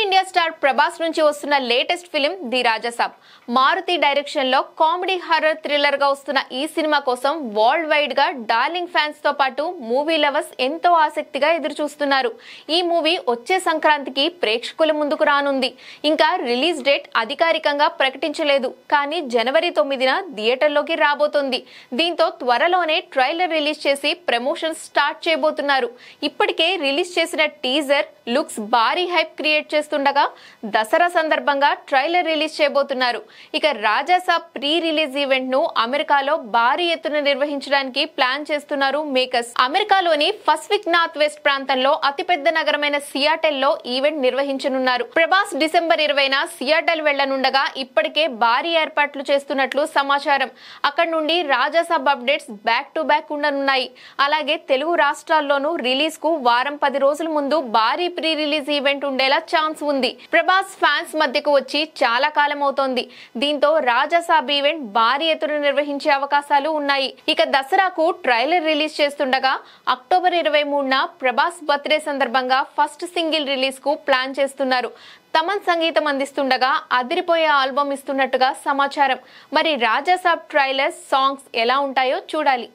India star Prabhas నుంచి వస్తున్న latest film the Raja Saab. Maruthi direction లో కామెడీ హారర్ థ్రిల్లర్ గా వస్తున్న ఈ సినిమా కోసం వరల్డ్ వైడ్ గా డార్లింగ్ ఫ్యాన్స్ తో పాటు మూవీ లవర్స్ ఎంతో ఆసక్తిగా ఎదురు చూస్తున్నారు. ఈ మూవీ వచ్చే సంక్రాంతికి ప్రేక్షకుల ముందుకు రానుంది. ఇంకా రిలీజ్ డేట్ అధికారికంగా ప్రకటించలేదు, కానీ జనవరి 9న థియేటర్లోకి రాబోతోంది. దీంతో త్వరలోనే ట్రైలర్ రిలీజ్ చేసి ప్రమోషన్ స్టార్ట్ చేయబోతున్నారు. ఇప్పటికే రిలీజ్ చేసిన టీజర్ లుక్స్ భారీ హైప్ క్రియేట్ చేస్తుండగా దసరా సందర్భంగా ట్రైలర్ రిలీజ్ చేయబోతున్నారు. ఇక రాజాసాబ్ ప్రీ రిలీజ్ ఈవెంట్ ను అమెరికాలో భారీ ఎత్తున నిర్వహించడానికి ప్లాన్ చేస్తున్నారు మేకర్స్. అమెరికాలోని పసిఫిక్ నార్త్ వెస్ట్ ప్రాంతంలో అతిపెద్ద నగరమైన సియాటెల్ లో ఈవెంట్ నిర్వహించనున్నారు. ప్రభాస్ డిసెంబర్ 20న సియాటెల్ వెళ్లనుండగా ఇప్పటికే భారీ ఏర్పాట్లు చేస్తున్నట్లు సమాచారం. అక్కడ నుండి Rajasaab updates back to back ఉండనున్నాయి. అలాగే తెలుగు రాష్ట్రాల్లోనూ రిలీజ్ కు వారం 10 రోజుల ముందు భారీ ప్రీ రిలీజ్ ఈవెంట్ ఉండేలా ఛాన్స్ ఉంది. ప్రభాస్ ఫ్యాన్స్ మధ్యకు వచ్చి చాలా కాలం అవుతోంది. దీంతో రాజాసాబ్ ఈవెంట్ భారీ ఎత్తున నిర్వహించే అవకాశాలు ఉన్నాయి. ఇక దసరాకు ట్రైలర్ రిలీజ్ చేస్తుండగా అక్టోబర్ 23న ప్రభాస్ బర్త్డే సందర్భంగా ఫస్ట్ సింగిల్ రిలీజ్ కు ప్లాన్ చేస్తున్నారు. తమన్ సంగీతం అందిస్తుండగా అదిరిపోయే ఆల్బమ్ ఇస్తున్నట్టుగా సమాచారం. మరి రాజాసాబ్ ట్రైలర్ సాంగ్స్ ఎలా ఉంటాయో చూడాలి.